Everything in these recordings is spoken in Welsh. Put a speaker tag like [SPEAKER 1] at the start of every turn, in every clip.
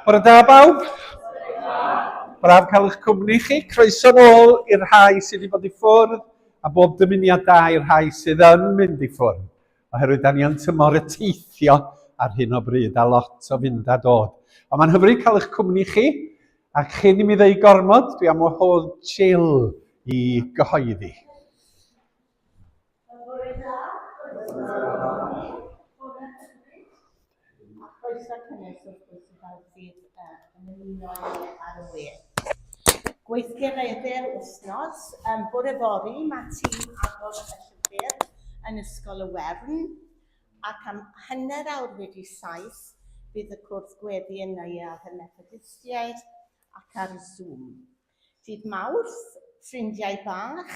[SPEAKER 1] Bore da bawb. Braf cael eich cwmni chi. Croeso nôl i'r rhai sydd wedi bod i ffwrdd a bob dymuniad da i'r rhai sydd yn mynd i ffwrdd. Oherwydd da ni yn tymor y teithio ar hyn o bryd a lot o fynd a dod. Ond mae'n hyfryd cael eich cwmni chi ac chyn i mi ddeu gormod, dwi am wahodd Jill i gyhoeddi.
[SPEAKER 2] Croeso cynnes wrth gwrs i gael sydd yn ymuno ar y we. Gweithgareddi'r wythnos, bore fory, mae tîm agor y llyfr yn Ysgol y Wefn ac am hanner awr wedi 7 bydd y cwrdd gweddi yn neuadd y Methodistiaid ac ar Zoom. Dydd Mawrth, ffrindiau bach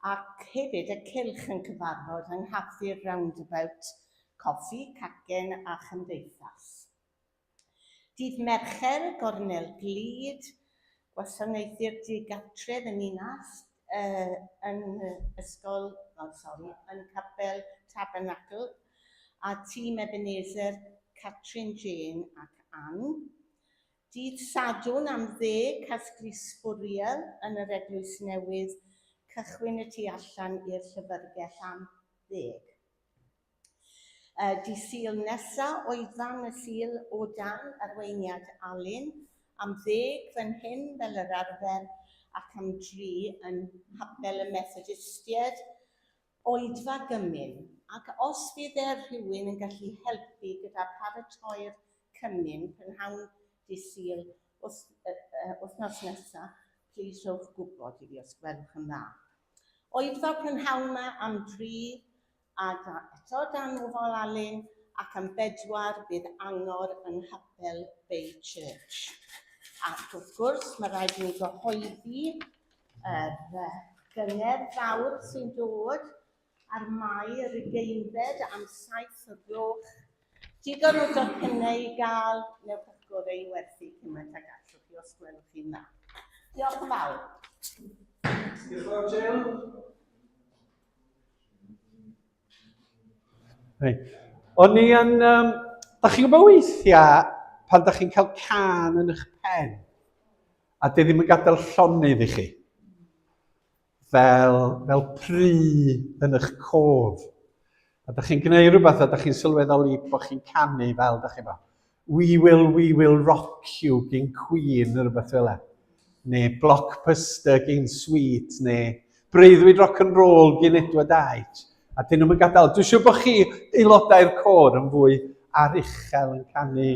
[SPEAKER 2] ac hefyd y cylch yn cyfarfod yng nghaffe'r Roundabout, coffi, cacen a chymdeithas. Dydd Mercher, gornel glid, gwasanaethu'r digartref yn Ninas yn yn Capel Tabernacle a tîm Ebenezer, Catrin, Jane ac Ann. Dydd Sadwrn am 10 casglu sbwriel yn yr Eglwys Newydd, cychwyn y tu allan i'r llyfrgell am 10. Dydd Sul nesaf, oeddan y Sul o dan arweiniad Alun, am 10 fan hyn fel yr arfer ac am 3 yn Hapel y Methodistiaid, oedfa gymyn. Ac os fydd rhywun yn gallu helpu gyda paratoi'r cymyn prynhawn dydd Sul wythnos nesaf, plis rhowch gwybod i fi os gwelwch yn dda. Oedfa prynhawn yma am 3 a eto dan ofal Alun ac am 4 bydd angor yn Hapel Bay Church. Ac wrth gwrs, mae rhaid i ni gyhoeddi yr gyngerdd fawr sy'n dod ar Mai yr 20 am 7 o'r gloch. Digon o docynnau i gael, newch eich gorau i werthu cymaint ag allwch chi os gwelwch chi'n dda. Diolch yn fawr.
[SPEAKER 1] Diolch yn fawr, Jill. O'n i yn... Da chi'n gwybod weithiau pan da chi'n cael can yn eich pen a di ddim yn gadael llonydd i chi. Fel pry yn eich cof. A da chi'n gwneud rhywbeth a da chi'n sylweddoli bod chi'n canu fel da chi'n bod. We will rock you gyn Queen neu rhywbeth fel e. Neu Blockbuster gyn Sweet neu Breuddwyd rock and roll gyn Edward Aich. A dyn nhw'n gadael. Dwi'n siŵr bod chi aelodau'r côr yn fwy ar uchel yn canu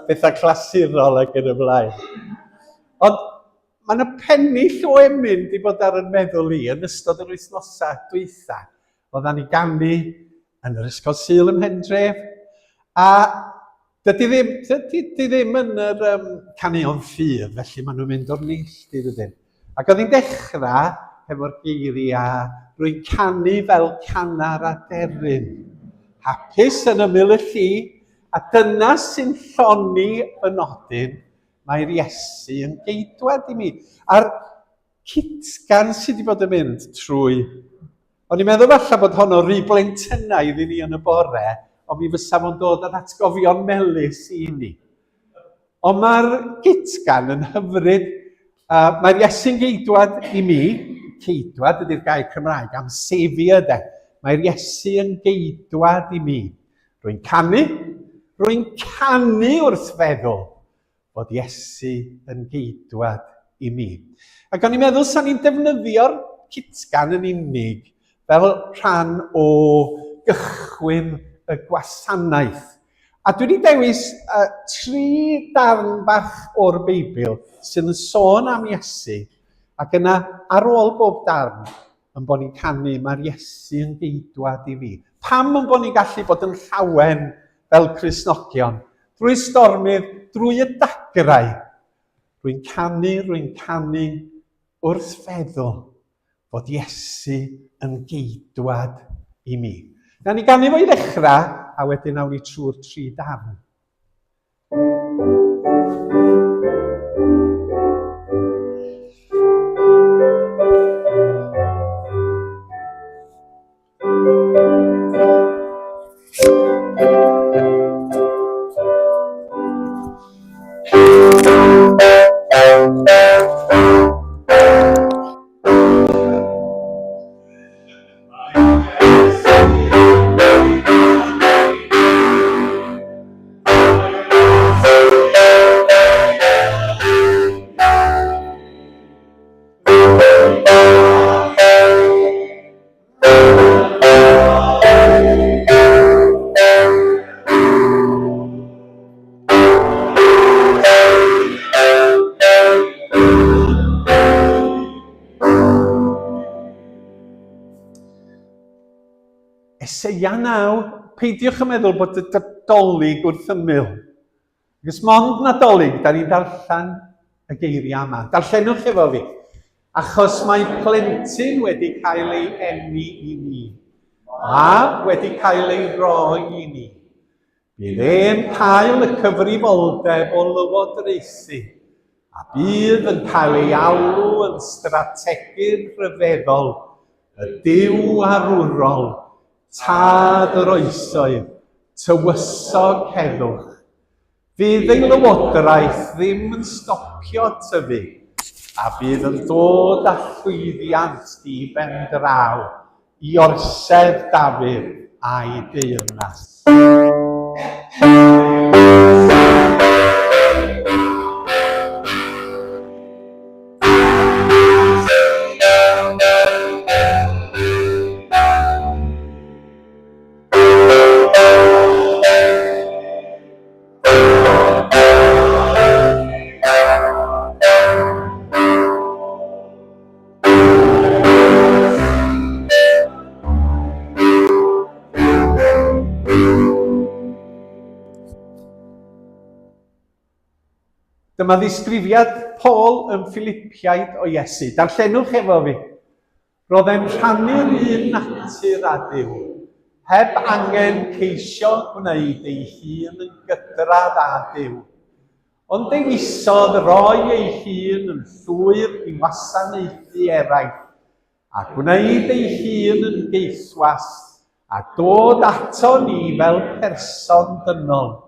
[SPEAKER 1] bethau clasurol ac yn y blaen. Ond mae yna pennill o emyn wedi bod ar yn meddwl i yn ystod yr wythnosau dwytha. Oeddan ni ganu yn yr Ysgol Sul ym Mhendref. A dydy ddim yn yr caneuon ffydd, felly maen nhw'n mynd o'r neilltu dydyn. Ac oedd hi'n dechrau efo'r geiriau rwy'n canu fel canar a deryn. Hapus yn ymyl y lli, a dyna sy'n lloni y nodyn, mae'r Iesu yn geidwad i mi. A'r citgan sydd wedi bod yn mynd trwy, o'n i'n meddwl falle bod honno rhy blentynaidd i ni yn y bore, ond mi fysa fo'n dod yn atgofion melys i ni. Ond mae'r citgan yn hyfryd, mae'r Iesu'n geidwad i mi, ceidwad ydy'r gair Cymraeg, am sefio de. Mae'r Iesu yn geidwad i mi. Rwy'n canu wrth feddwl bod Iesu yn geidwad i mi. Ac o'n i'n meddwl sa'n ni'n defnyddio'r citgan yn unig fel rhan o gychwyn y gwasanaeth. A dwi wedi dewis 3 darn bach o'r Beibl sy'n sôn am Iesu ac yna ar ôl bob darn yn bod ni'n canu mae'r Iesu yn geidwad i fi. Pam yn bod ni'n gallu bod yn llawen fel Cristnogion, drwy stormydd, drwy y dagrau. Rwy'n canu wrth feddwl bod Iesu yn geidwad i mi. Na ni ganu fo i ddechrau, a wedyn awn ni trwy'r 3 darn. Seia naw, peidiwch yn meddwl bod y Nadolig wrth ymyl. Ys mond Nadolig, da ni'n darllen y geiriau yma. Darllenwch efo fi. Achos mae plentyn wedi cael ei eni i ni. Mab wedi cael ei roi i ni. Bydd e'n cael y cyfrifoldeb o lywodraethu, a bydd yn cael ei alw yn strategyn rhyfeddol, y Duw arwrol, tad yr oesoedd, tywysog heddwch. Fydd ei lywodraeth ddim yn stopio tyfu, a bydd yn dod â llwyddiant i ben draw, i orsedd Dafydd a'i deyrnas. Dyma ddisgrifiad Paul yn Philippiaid o Iesu. Darllenwch efo fi. Roedd e'n rhannu'r un natur â Duw, heb angen ceisio gwneud ei hun yn gydradd â Duw. Ond dewisodd roi ei hun yn llwyr i wasanaethu eraill, a gwneud ei hun yn geithwas, a dod ato ni fel person dynol.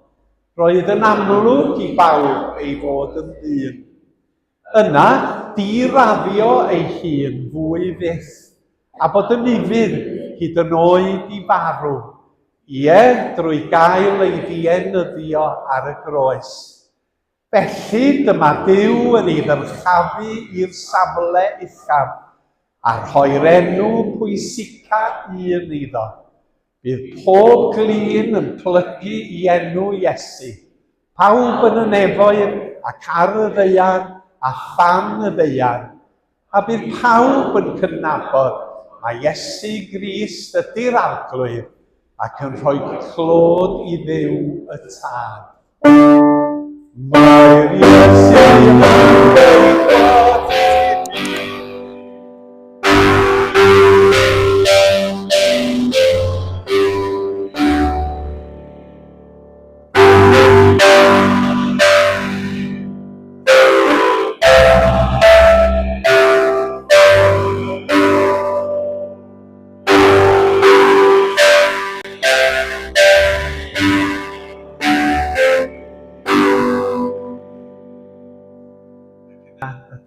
[SPEAKER 1] Roedd yn amlwg i bawb ei fod yn ddyn. Yna, diraddio ei hun fwy fyth, a bod yn ifydd hyd yn oed i farw, ie, drwy gael ei ddienyddio ar y groes. Felly dyma Duw yn ei ddyrchafu i'r safle uchaf, a rhoi'r enw pwysica un iddo. Bydd pob glin yn plygu i enw Iesu, pawb yn y nefoedd ac ar y ddeiar a chan y ddeiar, a bydd pawb yn cydnabod mae Iesu Grist ydy'r arglwydd ac yn rhoi clod i Dduw y Tad. Mae'r Iesu yn dweud bod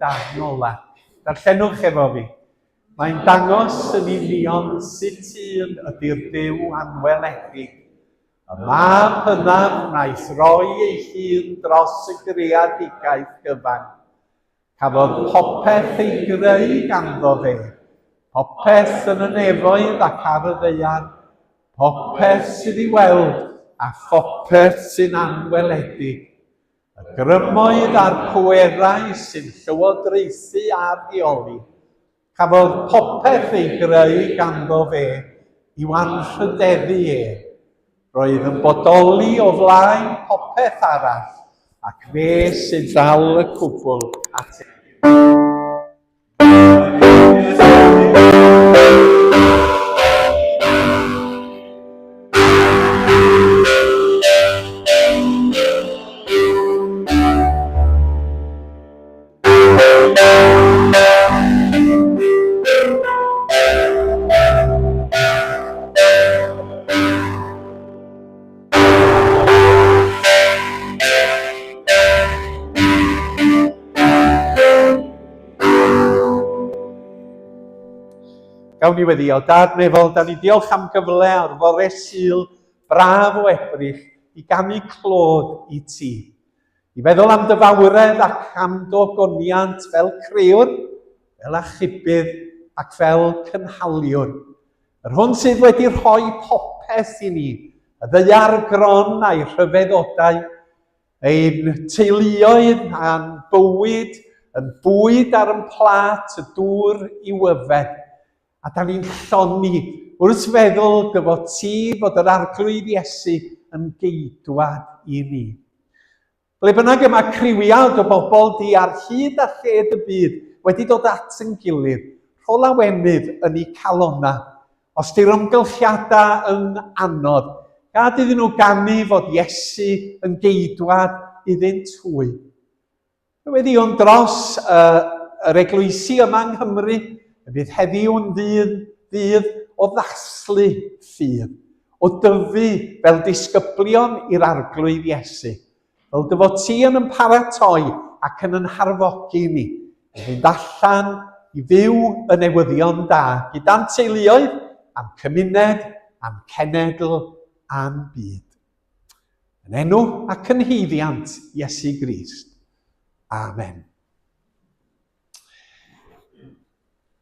[SPEAKER 1] darn ola. Darllenwch efo fi. Mae'n dangos yn union sut un ydy'r Duw anweledig. Y mab hynaf wnaeth roi ei hun dros y greadigaeth gyfan. Cafodd popeth ei greu ganddo fe. Popeth yn y nefoedd ac ar y ddeiar. Popeth sydd i weld a phopeth sy'n anweledig. Y grymoedd a'r pwerau sy'n llywodraethu a rheoli. Cafodd popeth ei greu ganddo fe i'w anrhydeddu e. Roedd yn bodoli o flaen popeth arall ac fe sy'n dal y cwbl at e. Gawn ni wedi o dad nefol, da ni diolch am gyfle o'r fore Sul braf o Ebrill i ganu clod i ti. I feddwl am dyfawredd ac am dogoniant fel crewr, fel achubydd ac fel cynhaliwr. Yr hwn sydd wedi rhoi popeth i ni, y ddeiar gron a'i rhyfeddodau, ein teuluoedd a'n bywyd, yn bwyd ar yn plat y dŵr i wyfed. A da ni'n lloni Wrth feddwl dyfo ti fod yr arglwydd Iesu yn geidwad i ni. Ble bynnag yma criwiad o bobl di ar hyd a lled y byd wedi dod at yn gilydd, rhol awenydd yn eu calonna. Os di'r ymgylchiadau yn anodd, gad iddyn nhw ganu fod Iesu yn geidwad iddynt hwy. Wedi o'n dros yr eglwysi yma yng Nghymru, y bydd heddiw'n ddydd o ddathlu ffydd, o dyfu fel disgyblion i'r arglwydd Iesu. Fel dyfo ti yn paratoi ac yn harfogi ni, i fynd allan i fyw y newyddion da, gyda'n teuluoedd, am cymuned, am cenedl, am byd. Yn enw ac yn haeddiant Iesu Grist. Amen.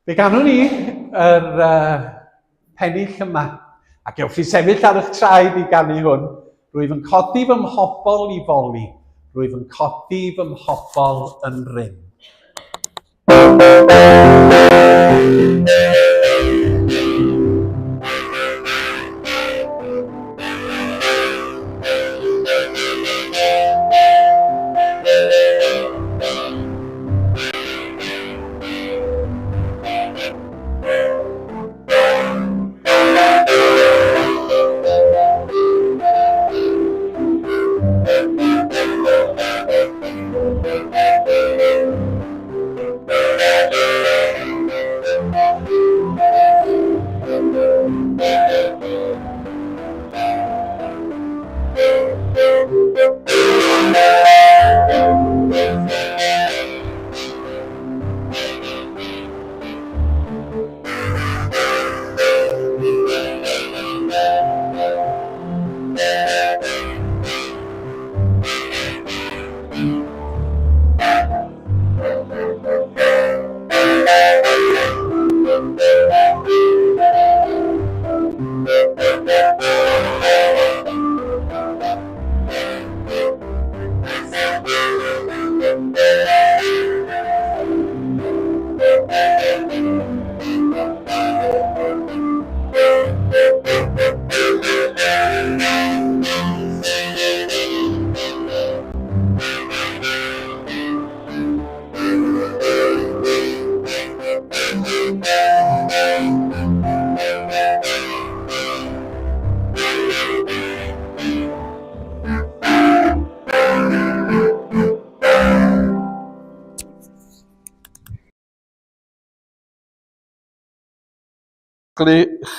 [SPEAKER 1] Fe ganwn ni yr pennill yma, a gewch chi sefyll ar eich traed i ganu hwn. Rwyf yn codi fy mhobol i foli, rwyf yn codi fy mhobol yn rym.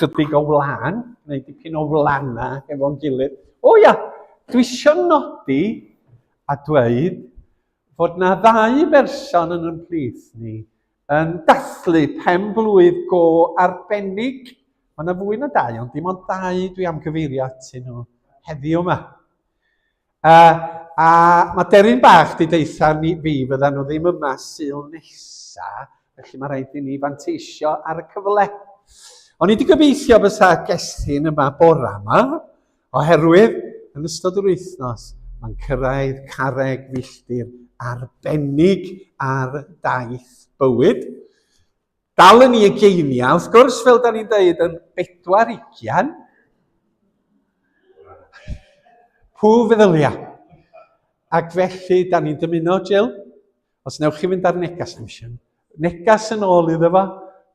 [SPEAKER 1] Chydig o wlan, neu dipyn o wlana efo'n gilydd. O ia, dwi eisiau nodi a dweud fod na 2 berson yn plith ni yn dathlu pen-blwydd go arbennig. Mae yna fwy na 2, ond dim ond 2 dwi am gyfeirio atyn nhw heddiw yma. A mae deryn bach di deitha ni fi fydda nhw ddim yma Sul nesa, felly mae rhaid i ni fanteisio ar y cyfle. O'n i wedi gobeithio bysa gestyn yma bora yma, oherwydd yn ystod yr wythnos mae'n cyrraedd carreg milltir arbennig ar daith bywyd. Dal yn ei egeinia, wrth gwrs fel da ni'n dweud yn 4-20. Pw feddylia. Ac felly da ni'n dymuno, Jill, os newch chi fynd ar negas mission. Negas yn ôl iddo fo,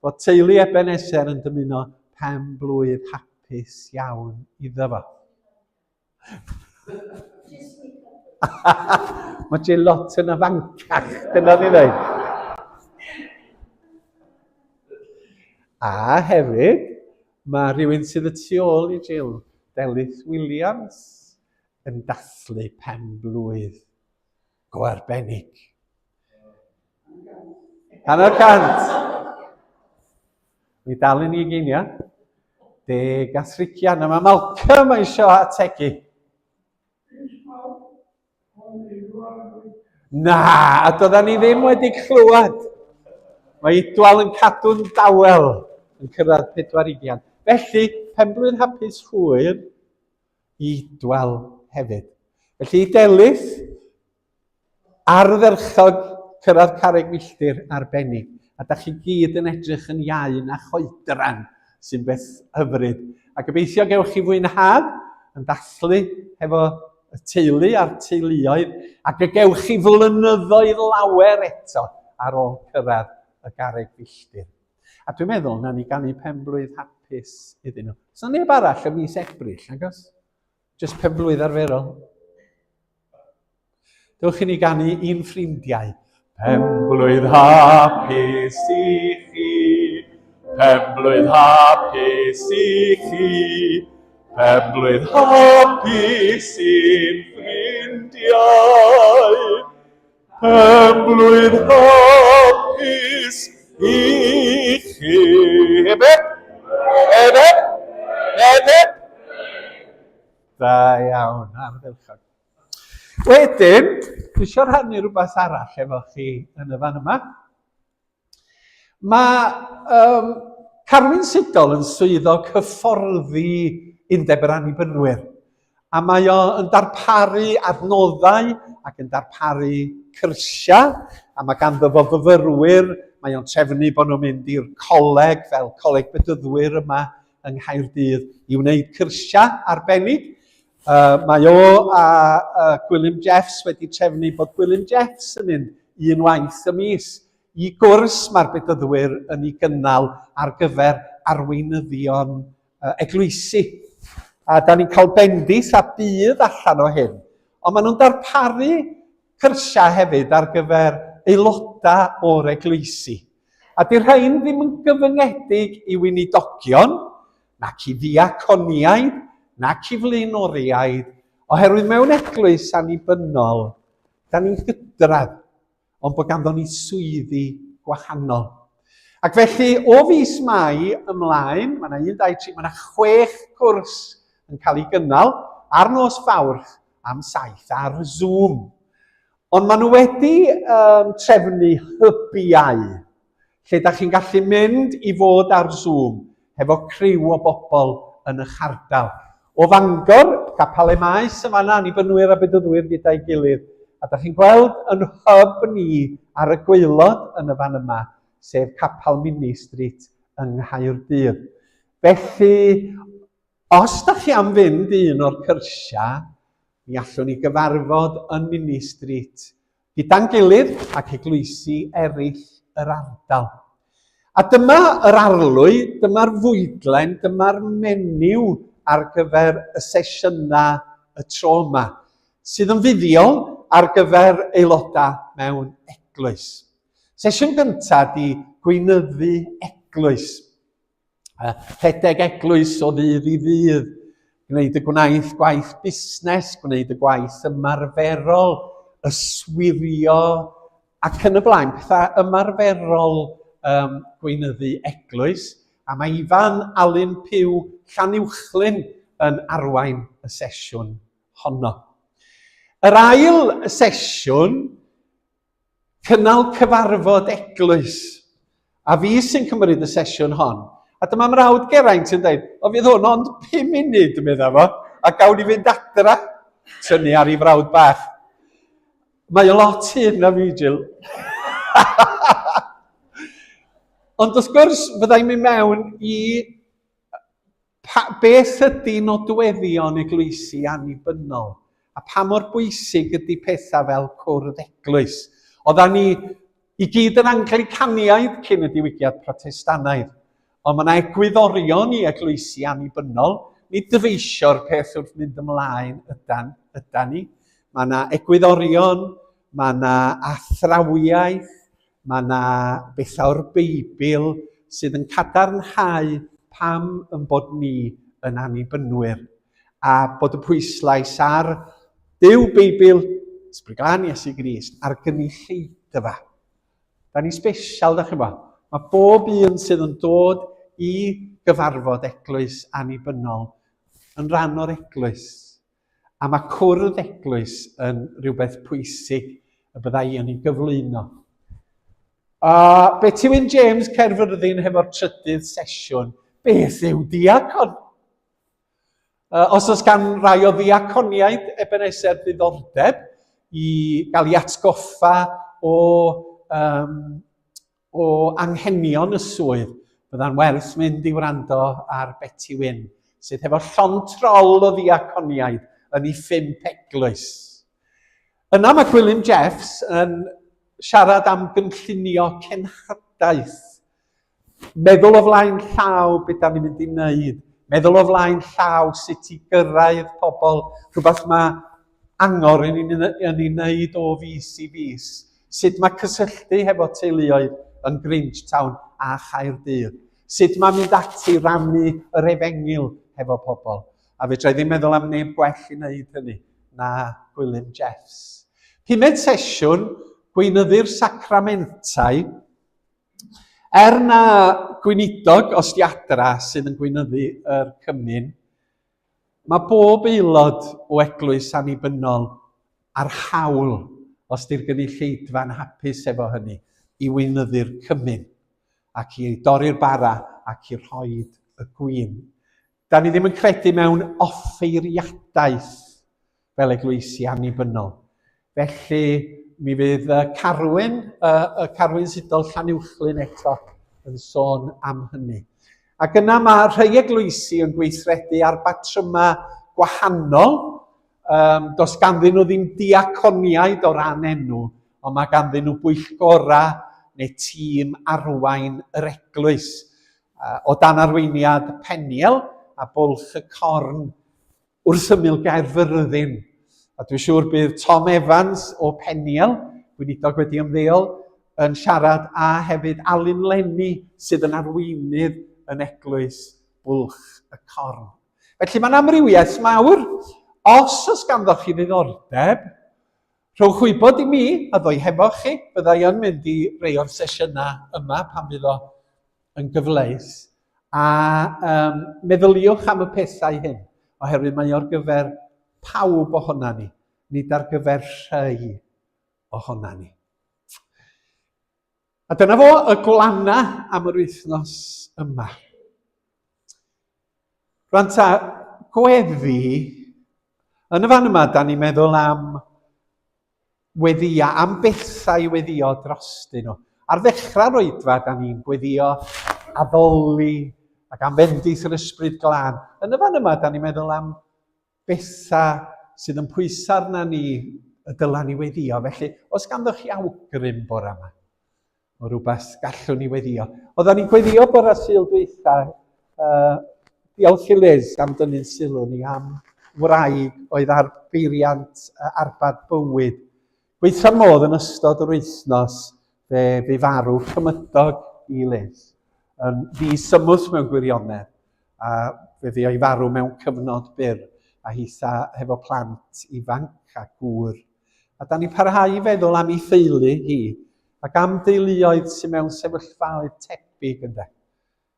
[SPEAKER 1] fod teulu Ebenezer yn dymuno pen-blwydd hapus iawn iddo fo. Mae Jill lot yn afancach, dyna ni ddweud. A hefyd, mae rhywun sydd y tu ôl i Jill, Delith Williams, yn dathlu pen-blwydd go arbennig. 100. Mi dal yn ei geinia. 10 a 30. Mae Malcolm eisiau ategu. Na, a doeddan ni ddim wedi clywed. Mae Idwal yn cadw'n dawel yn cyrraedd 40. Felly, pen-blwydd hapus hwyr i Idwal hefyd. Felly, Delith, ardderchog cyrraedd carreg milltir arbennig. A da chi gyd yn edrych yn iau na choedran sy'n beth hyfryd. A gobeithio gewch chi fwynhad yn dathlu efo y teulu a'r teuluoedd, ac y gewch chi flynyddoedd lawer eto ar ôl cyrraedd y garreg filltir. A dwi'n meddwl na ni ganu penblwydd hapus iddyn nhw. So neb arall y mis Ebrill, agos? Just penblwydd arferol. Dewch i ni ganu un ffrindiau. Penblwydd hapus i chi, penblwydd hapus i chi, penblwydd hapus i'n ffrindiau, penblwydd hapus i chi. Ebeb? Ebeb? Ebeb? Da iawn, arddelchog. Wedyn, dwi eisiau rhannu rhywbeth arall efo chi yn y fan yma. Mae Carwyn Sudol yn swyddog hyfforddi Undeb yr Annibynwyr. A mae o yn darparu adnoddau ac yn darparu cyrsiau. A mae ganddo fo fyfyrwyr, mae o'n trefnu bod nhw'n mynd i'r coleg fel coleg bedyddwyr yma yng Nghaerdydd i wneud cyrsiau arbennig. Mae o a Gwilym Jeffs wedi trefnu bod Gwilym Jeffs yn mynd unwaith y mis i gwrs mae'r bedyddwyr yn ei gynnal ar gyfer arweinyddion eglwysi. A da ni'n cael bendith a bydd allan o hyn. Ond maen nhw'n darparu cyrsiau hefyd ar gyfer aelodau o'r eglwysi. A di'r rhain ddim yn gyfyngedig i weinidogion, nac i ddiaconiaid, nac i flaenoriaid, oherwydd mewn eglwys annibynnol, da ni'n gydradd, ond bod ganddo ni swyddi gwahanol. Ac felly, o fis Mai ymlaen, mae yna 1, 2, 3, mae yna 6 cwrs yn cael ei gynnal ar nos Fawrth am 7 ar Zoom. Ond maen nhw wedi trefnu hybiau, lle da chi'n gallu mynd i fod ar Zoom hefo criw o bobl yn eich ardal. O Fangor, Capel y Maes yn fan'na, Annibynwyr a bedyddwyr gyda'i gilydd. A da chi'n gweld yn hub ni ar y gwaelod yn y fan yma, sef Capel Mini Street yng Nghaerdydd. Felly, os da chi am fynd i un o'r cyrsiau, mi allwn ni gyfarfod yn Mini Street gyda'n gilydd ac eglwysi eraill yr ardal. A dyma yr arlwy, dyma'r fwydlen, dyma'r menyw ar gyfer y sesiynau y tro yma, sydd yn fuddiol ar gyfer aelodau mewn eglwys. Sesiwn gyntaf di gweinyddu eglwys. Rhedeg eglwys o ddydd i ddydd, gwneud y gwaith busnes, gwneud y gwaith ymarferol, yswirio, ac yn y blaen, pethau ymarferol gweinyddu eglwys. A mae Ifan Alun Pyw Llanuwchlyn yn arwain y sesiwn honno. Yr ail sesiwn, cynnal cyfarfod eglwys. A fi sy'n cymryd y sesiwn hon. A dyma mrawd Geraint yn dweud, o fydd hwn ond 5 munud yn meddwl fo, a gawn ni fynd adra, tynnu ar ei frawd bach. Mae o lot hyn na fi, Jill. Ond wrth gwrs, fyddai'n mynd mewn i beth ydy nodweddion eglwysi annibynnol, a pa mor bwysig ydy pethau fel cwrdd eglwys. Oeddan ni i gyd yn Anglicaniaid cyn y diwygiad Protestanaidd, ond mae yna egwyddorion i eglwysi annibynnol, nid dyfeisio'r peth wrth mynd ymlaen ydan ni. Mae yna egwyddorion, mae yna athrawiaeth, mae yna bethau o'r Beibl sydd yn cadarnhau pam yn bod ni yn annibynwyr. A bod y pwyslais ar Duw Beibl, Ysbryd Glân Iesu Grist, a'r gynulleidfa. Da ni special, da chi bo. Mae bob un sydd yn dod i gyfarfod eglwys annibynnol yn rhan o'r eglwys. A mae cwrdd eglwys yn rhywbeth pwysig y byddai yn ei gyflwyno. Betty Wyn James Caerfyrddin hefo'r trydydd sesiwn, beth yw diacon? Os oes gan rai o ddiaconiaid Ebenezer ddiddordeb i gael ei atgoffa o anghenion y swydd, Bydda'n wers mynd i wrando ar Betty Wyn, sydd hefo llon trol o ddiaconiaid yn ei 5 eglwys. Yna mae Gwilym Jeffs yn siarad am gynllunio cenhadaeth. Meddwl o flaen llaw beth da ni'n mynd i wneud. Meddwl o flaen llaw sut i gyrraedd pobl. Rhywbeth mae angor yn ei wneud o fus i fus. Sut mae cysylltu hefo teuluoedd yn Grange-town a Chaerdydd. Sut mae mynd ati rannu yr efengil hefo pobl. A fedra i ddim meddwl am neb gwell i wneud hynny na Gwilym Jeffs. 5 sesiwn, gweinyddu'r sacramentau. Na gweinidog ostiadra sydd yn gweinyddu yr cymyn, mae bob aelod o eglwys annibynnol ar hawl, os di'r gynulleidfa'n hapus efo hynny, i weinyddu'r cymyn, ac i dorri'r bara ac i rhoid y gwyn. Da ni ddim yn credu mewn offeiriadaeth fel eglwysi annibynnol. Felly, mi fydd Carwyn Sudol Llanuwchlyn eto yn sôn am hynny. Ac yna mae rhai eglwysi yn gweithredu ar batryma gwahanol. Does ganddyn nhw ddim diaconiaid o ran enw, ond mae ganddyn nhw bwyllgora neu tîm arwain yr eglwys. O dan arweiniad Peniel a Bwlch y Corn wrth ymyl Gaerfyrddin. A dwi'n siŵr bydd Tom Evans o Peniel, gweinidog wedi ymddeol, yn siarad a hefyd Alun Lenni sydd yn arweinydd yn eglwys Bwlch y Corn. Felly mae'n amrywiaeth mawr. Os ganddoch chi ddiddordeb, rhowch wybod i mi a ddoi hefo chi. Byddai yn mynd i rei o'r sesiynau yma pan fydd o yn gyfleus. A meddyliwch am y pethau hyn, oherwydd mae o'r gyfer pawb ohona ni, nid ar gyfer rhai ohona ni. A dyna fo y glanna am yr wythnos yma. Rwan ta, gweddi, yn y fan yma, da ni'n meddwl am weddia, am bethau weddio drostyn nhw. Ar ddechrau'r oedfa, da ni'n gweddio addoli ac am fendith yr ysbryd glân. Yn y fan yma, da ni'n meddwl am bethau sydd yn pwysar na ni y dyla ni weddio. Felly, os ganddoch chi awgrym bore yma, o rhywbeth gallwn ni weddio. Oedden ni'n gweddio bore Sul dwytha, diolch i Liz am dynnu'n sylw ni am wraig oedd ar beiriant arbad bywyd. Gweithio'n modd yn ystod yr wythnos fe farw cymydog i Liz. Yn ddi-symwth mewn gwirionedd, a fe ddi o'i farw mewn cyfnod byr. A hitha hefo plant ifanc a gŵr. A da ni parhau i feddwl am ei theulu hi, ac am deuluoedd sy'n mewn sefyllfaoedd tebyg ynde.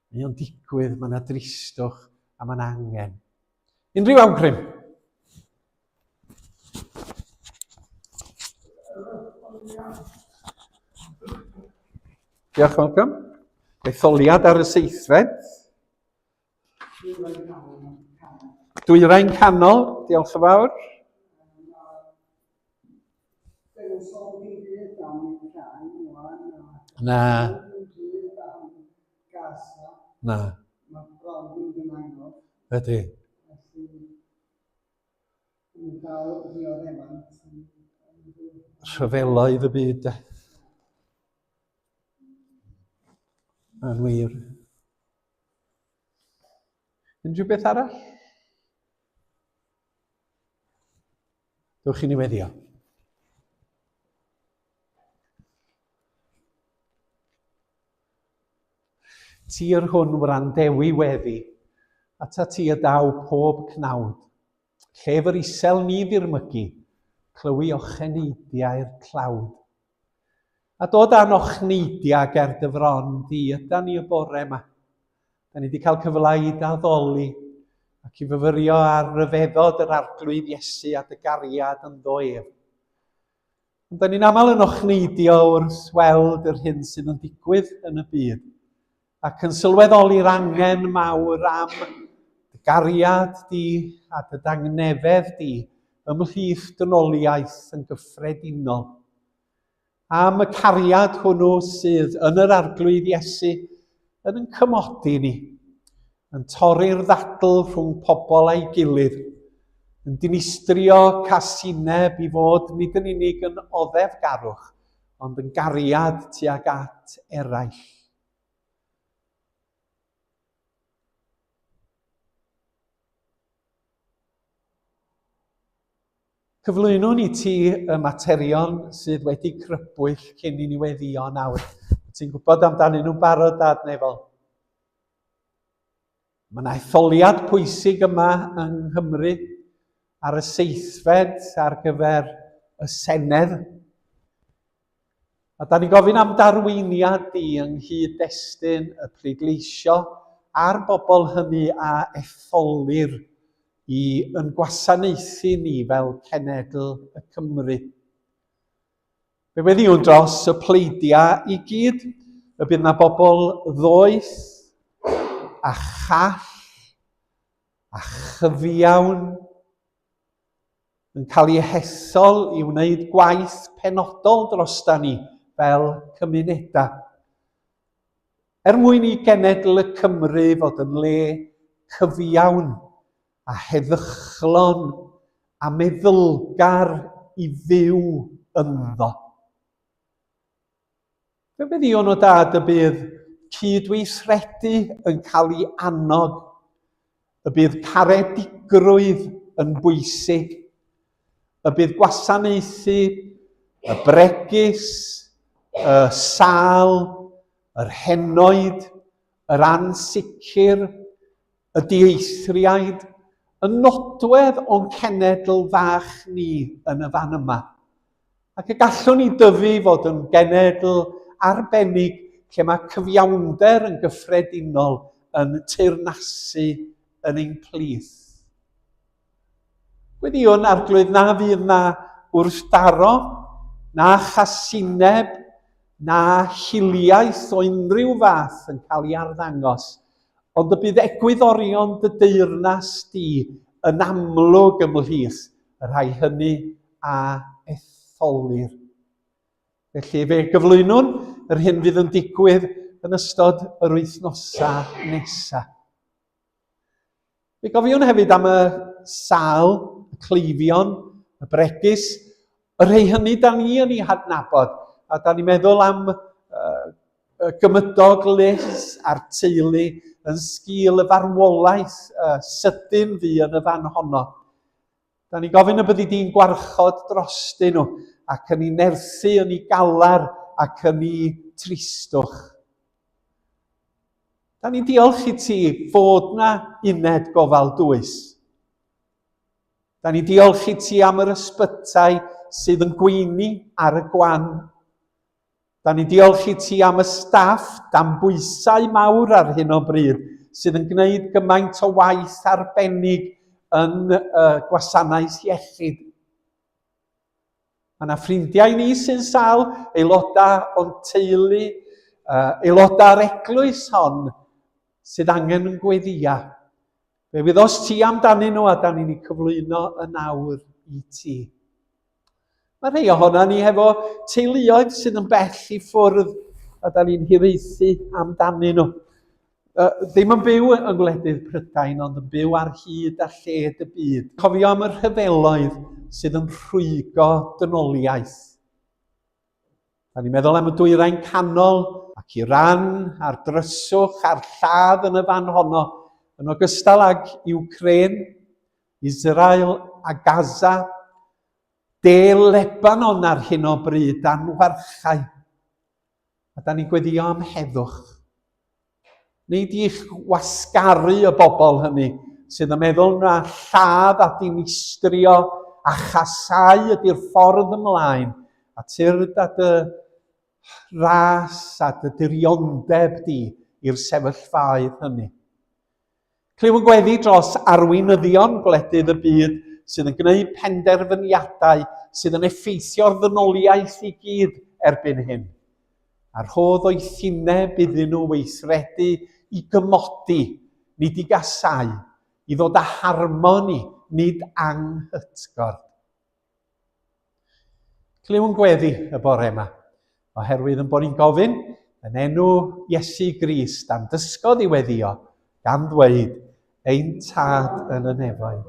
[SPEAKER 1] Mae o'n digwydd, mae yna dristwch a mae'n angen. Unrhyw awgrym? Diolch, Malcolm. Etholiad ar y 7th. Dwyrain canol, diolch yn fawr. Na. Na. Ydy. Rhyfeloedd y byd. Yn wir. Unrhyw beth arall? Dewch i ni weddio. Tir hwn wrandewi weddi, ata ti y daw pob cnawd. Llef yr isel ni ddirmygu, clywi ocheneidiau'r clawd. A dod â'n ochneidia ger dyfron di, yda ni y bore yma. Da ni wedi cael cyfle i daddoli ac i fyfyrio ar ryfeddod yr arglwydd Iesu a dy gariad yn ddoef. Ond da ni'n aml yn ochneidio wrth weld yr hyn sydd yn digwydd yn y byd ac yn sylweddoli'r angen mawr am dy gariad di a dy dangnefedd di ymhlith dynoliaeth yn gyffredinol. Am y cariad hwnnw sydd yn yr arglwydd Iesu yn cymodi ni, yn torri'r ddadl rhwng pobl a'i gilydd, yn dinistrio casineb i fod nid yn unig yn oddefgarwch, ond yn gariad tuag at eraill. Cyflwynwn i ti y materion sydd wedi crybwyll cyn i ni weddio nawr. Ti'n gwybod amdanyn nhw'n barod, Dad Nefel? Mae yna etholiad pwysig yma yng Nghymru ar y seithfed ar gyfer y Senedd. A da ni'n gofyn am darweiniad i yng nghyd-destun y pleidleisio a'r bobl hynny a etholir i yn gwasanaethu ni fel cenedl y Cymru. Fe weddiwn dros y pleidiau i gyd, y bydd yna bobl ddoeth a chall a chyfiawn yn cael ei hethol i wneud gwaith penodol drosta ni fel cymunedau. Mwyn i genedl y Cymru fod yn le cyfiawn a heddychlon a meddylgar i fyw ynddo. Fe weddion o, Dad, y bydd cydweithredu yn cael ei annog, y bydd caredigrwydd yn bwysig, y bydd gwasanaethu y bregus, y sâl, yr henoed, yr ansicr, y dieithriaid, y nodwedd o'n cenedl fach ni yn y fan yma. Ac y gallwn ni dyfu fod yn genedl arbennig lle mae cyfiawnder yn gyffredinol yn teyrnasu yn ein plith. Gweddiwn arglwydd na fydd na wrthdaro, na chasineb, na hiliaeth o unrhyw fath yn cael ei arddangos, ond y bydd egwyddorion dy deyrnas di yn amlwg ymhlith y rhai hynny a etholir. Felly fe gyflwynwn yr hyn fydd yn digwydd yn ystod yr wythnosau nesaf. Fe gofiwn hefyd am y sâl, y cleifion, y bregus, y rhai hynny da ni yn ei hadnabod, a da ni'n meddwl am gymydog les a'r teulu yn sgil y farwolaeth sydyn fi yn y fan honno. Da ni gofyn y byddi di'n gwarchod drostyn nhw ac yn ei nerthu yn ei galar ac yn ei tristwch. Da ni'n diolch i ti fod na uned gofal dwys. Da ni'n diolch i ti am yr ysbytai sydd yn gweini ar y gwan. Da ni'n diolch i ti am y staff dan bwysau mawr ar hyn o bryd sydd yn gwneud gymaint o waith arbennig yn gwasanaeth iechyd. Mae yna ffrindiau ni sy'n sâl, aelodau o'n teulu, aelodau'r eglwys hon sydd angen yn gweddia. Fe wyddos ti amdanyn nhw a da ni'n ei cyflwyno yn awr i ti. Mae rhai ohona ni hefo teuluoedd sydd yn bell i ffwrdd a da ni'n hiraethu amdanyn nhw. Ddim yn byw yng ngwledydd Prydain, ond yn byw ar hyd a lled y byd. Cofio am y rhyfeloedd sydd yn rhwygo dynoliaeth. Da ni'n meddwl am y dwyrain canol ac Iran a'r dryswch a'r lladd yn y fan honno, yn ogystal ag Ukraine, Israel a Gaza, de Lebanon ar hyn o bryd a'n warchau. A da ni'n gweddio am heddwch. Nid i'ch wasgaru y bobl hynny sydd yn meddwl na lladd a dinistrio a chasau ydy'r ffordd ymlaen a tyrd a dy ras a dy diriondeb di i'r sefyllfaoedd hynny. Clyw yn gweddi dros arweinyddion gwledydd y byd sydd yn gwneud penderfyniadau sydd yn effeithio'r ddynoliaeth i gyd erbyn hyn. A'r rhodd o'i thineb iddyn nhw weithredu i gymodi, nid i gasau, i ddod â harmoni, nid anghytgord. Clyw yn gweddi y bore yma, oherwydd yn bod ni'n gofyn yn enw Iesu Grist am dysgodd i weddio gan ddweud ein tad yn y nefoedd.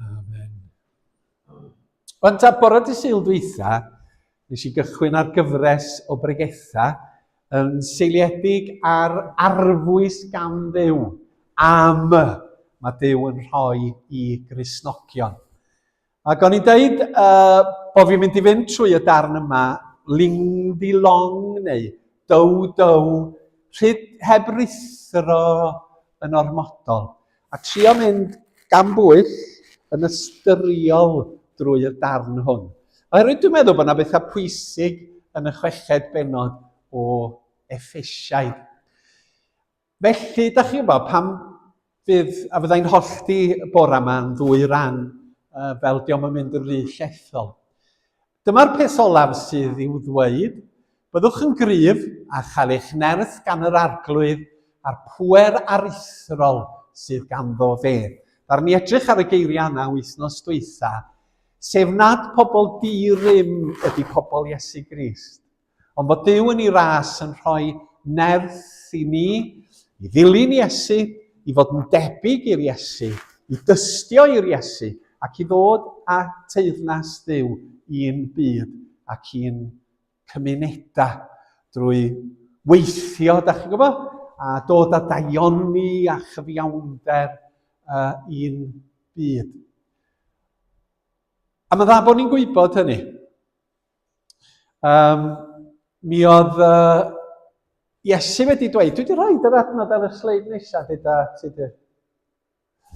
[SPEAKER 1] Amen. Ond ta bore dy Sul dwytha, nes i gychwyn ar gyfres o bregetha yn seiliedig ar arfwys gan Dduw am mae Duw yn rhoi i Gristnogion. Ac o'n i'n deud bod fi'n mynd i fynd trwy y darn yma ling di long neu dow, heb rithro yn ormodol. A trio mynd gan bwyll yn ystyriol drwy'r darn hwn. Oherwydd dwi'n meddwl bod yna bethau pwysig yn y chweched bennod o Effesiaid. Felly, da chi'n gwybod, pam fyddai'n hollti bore yma yn ddwy ran fel diom yn mynd yn rhy llethol. Dyma'r peth olaf sydd i'w ddweud, byddwch yn gryf a chael eich nerth gan yr arglwydd a'r pŵer aruthrol sydd ganddo fe. Dar ni edrych ar y geiriau yna wythnos dwytha, sef nad pobl di-rym ydy pobl Iesu Grist, ond bod Duw yn ei ras yn rhoi nerth i ni, i ddilyn Iesu, i fod yn debyg i'r Iesu, i dystio i'r Iesu, ac i ddod â teyrnas Dduw i'n byd ac i'n cymunedau drwy weithio, da chi'n gwybod, a dod â daioni a chyfiawnder i'n byd. A mae dda bod ni'n gwybod hynny. Mi oedd Iesu wedi dweud, dwi wedi rhoi yr adnod ar y sleid nesaf gyda ti di.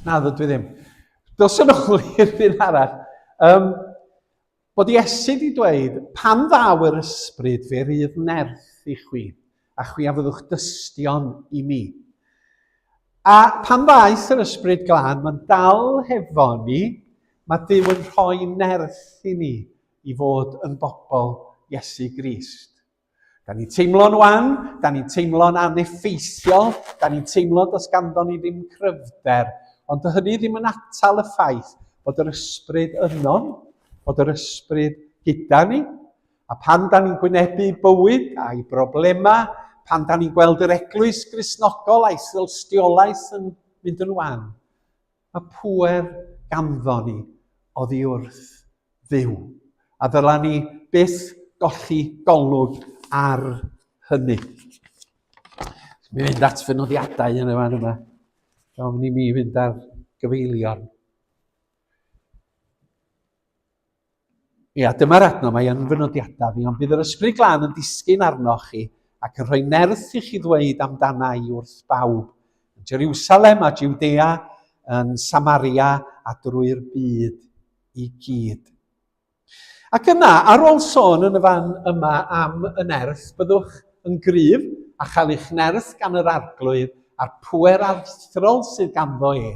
[SPEAKER 1] Na, dwi ddim. Dos yn ôl i'r un arall. Bod Iesu wedi dweud, pan ddaw yr ysbryd fe rydd nerth i chwi, a chwi a fyddwch dystion i mi. A pan ddaeth yr ysbryd glân, mae'n dal hefo ni, mae Duw yn rhoi nerth i ni i fod yn bobl Iesu Grist. Da ni'n teimlo'n wan, da ni'n teimlo'n aneffeithiol, da ni'n teimlo dos ganddo ni ddim cryfder, ond hynny ddim yn atal y ffaith bod yr ysbryd yno, bod yr ysbryd gyda ni, a pan da ni'n gwynebu bywyd a'i broblemau, pan da ni'n gweld yr eglwys Gristnogol a'i sylstiolaeth yn mynd yn wan, mae pŵer ganddo ni oddi wrth Dduw. A ddyla ni byth golli golwg ar hynny. Mi fynd at fenodiadau yn y fan yma. Ofn i mi fynd ar gyfeilion. Ia, dyma'r adno, mae yn fenodiadau fi, ond bydd yr ysbryd glân yn disgyn arnoch chi ac yn rhoi nerth i chi ddweud amdanau wrth bawb. Yn Jerusalem a Judea, yn Samaria a drwy'r byd i gyd. Ac yna, ar ôl sôn yn y fan yma am y nerth, byddwch yn gryf a chael eich nerth gan yr arglwydd a'r pŵer aruthrol sydd ganddo e.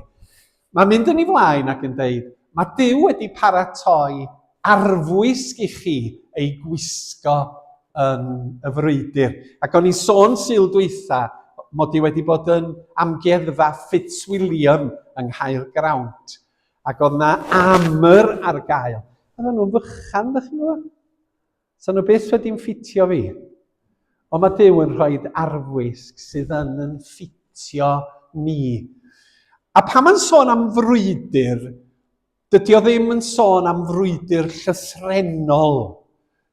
[SPEAKER 1] Mae'n mynd yn ei flaen ac yn dweud, mae Duw wedi paratoi arfwysg i chi ei gwisgo yn y frwydr. Ac o'n i'n sôn Sul dwytha, mod i wedi bod yn amgueddfa Fitzwilliam yng Nghaergrawnt. Ac oedd yna amr ar gael. Oedden nhw'n fychan, ddech chi'n gwybod? So nhw beth wedi'n ffitio fi. Ond mae Duw yn rhoi arfwysg sydd yn ffitio ni. A pan mae'n sôn am frwydr, dydy o ddim yn sôn am frwydr llythrenol,